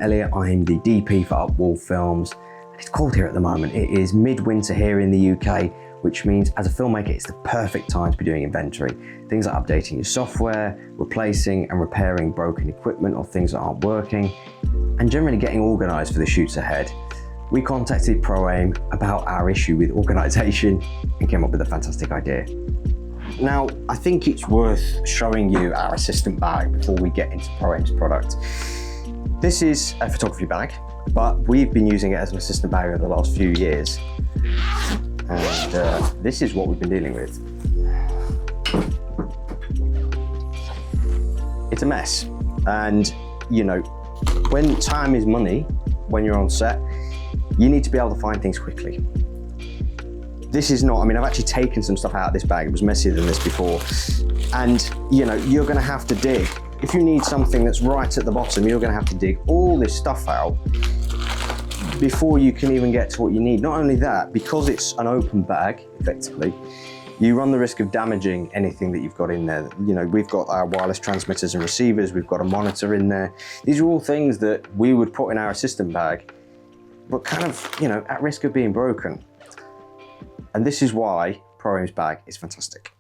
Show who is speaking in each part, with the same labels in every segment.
Speaker 1: Elliot, I'm the DP for Upwall Films. It's cold here at the moment. It is midwinter here in the UK, which means as a filmmaker, it's the perfect time to be doing inventory. Things like updating your software, replacing and repairing broken equipment or things that aren't working, and generally getting organized for the shoots ahead. We contacted Proaim about our issue with organization and came up with a fantastic idea. Now, I think it's worth showing you our assistant bag before we get into Proaim's product. This is a photography bag, but we've been using it as an assistant bag over the last few years. And this is what we've been dealing with. It's a mess. And, you know, when time is money, when you're on set, you need to be able to find things quickly. This is not, I mean, I've actually taken some stuff out of this bag. It was messier than this before. And, you know, you're gonna have to dig. If you need something that's right at the bottom, you're gonna have to dig all this stuff out before you can even get to what you need. Not only that, because it's an open bag, effectively, you run the risk of damaging anything that you've got in there. You know, we've got our wireless transmitters and receivers, we've got a monitor in there. These are all things that we would put in our assistant bag, but kind of, you know, at risk of being broken. And this is why Proaim's bag is fantastic.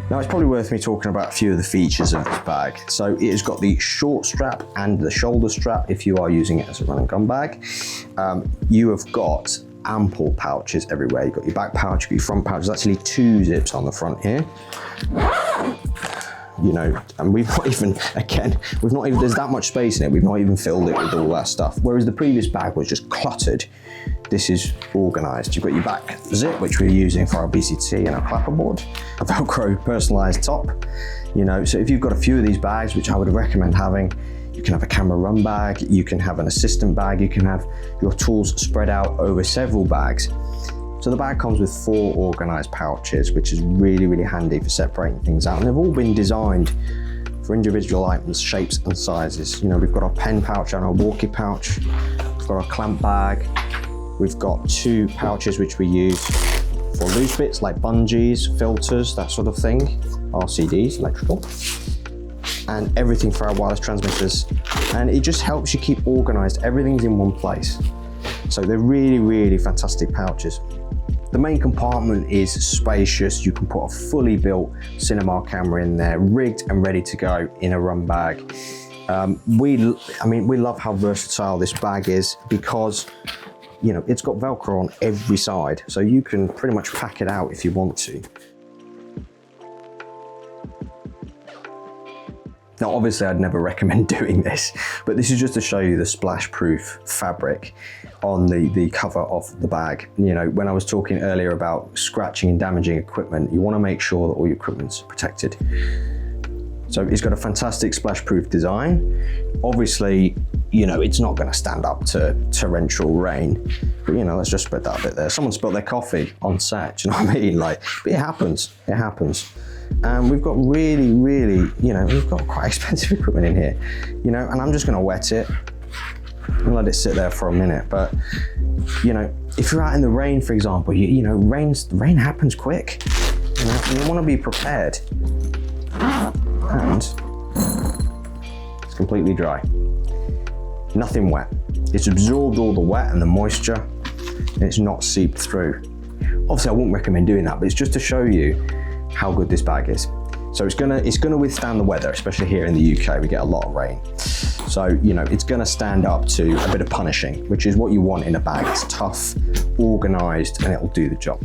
Speaker 1: Now, it's probably worth me talking about a few of the features of this bag. So it has got the short strap and the shoulder strap if you are using it as a run and gun bag. You have got ample pouches everywhere. You've got your back pouch, you've got your front pouch. There's actually 2 zips on the front here. You know, and we've not even, again, there's that much space in it, we've not even filled it with all that stuff. Whereas the previous bag was just cluttered. This is organized. You've got your back zip, which we're using for our BCT and our clapperboard, a Velcro personalized top. You know, so if you've got a few of these bags, which I would recommend having, you can have a camera run bag, you can have an assistant bag, you can have your tools spread out over several bags. So the bag comes with 4 organized pouches, which is really, really handy for separating things out. And they've all been designed for individual items, shapes and sizes. You know, we've got our pen pouch and our walkie pouch. We've got our clamp bag. We've got 2 pouches which we use for loose bits like bungees, filters, that sort of thing, RCDs, electrical, and everything for our wireless transmitters. And it just helps you keep organized. Everything's in one place. So they're really, really fantastic pouches. The main compartment is spacious. You can put a fully built cinema camera in there, rigged and ready to go in a run bag. We love how versatile this bag is because, you know, it's got Velcro on every side, so you can pretty much pack it out if you want to. Now, obviously, I'd never recommend doing this, but this is just to show you the splash-proof fabric on the cover of the bag. You know, when I was talking earlier about scratching and damaging equipment, you want to make sure that all your equipment's protected. So it's got a fantastic splash-proof design. Obviously, you know, it's not going to stand up to torrential rain, but you know, let's just spread that a bit there. Someone spilled their coffee on set, do you know what I mean? Like, but it happens, it happens. And we've got really, you know, we've got quite expensive equipment in here, you know, and I'm just going to wet it and let it sit there for a minute. But, you know, if you're out in the rain, for example, you know, rain happens quick, you know, and you want to be prepared. And it's completely dry. Nothing wet. It's absorbed all the wet and the moisture, and it's not seeped through. Obviously, I wouldn't recommend doing that, but it's just to show you how good this bag is. So it's gonna withstand the weather, especially here in the UK, we get a lot of rain. So, you know, it's gonna stand up to a bit of punishing, which is what you want in a bag. It's tough, organized, and it'll do the job.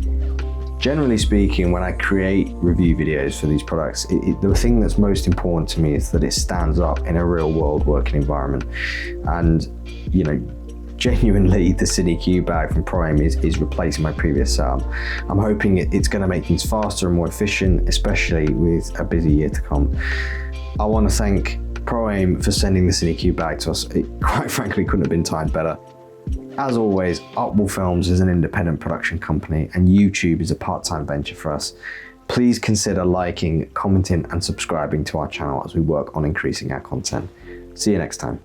Speaker 1: Generally speaking, when I create review videos for these products, the thing that's most important to me is that it stands up in a real world working environment. And, you know, genuinely the Cine Cube Bag from Proaim is replacing my previous setup. I'm hoping it's going to make things faster and more efficient, especially with a busy year to come. I want to thank Proaim for sending the Cine Cube Bag to us. It quite frankly couldn't have been timed better. As always, Upwall Films is an independent production company and YouTube is a part-time venture for us. Please consider liking, commenting and subscribing to our channel as we work on increasing our content. See you next time.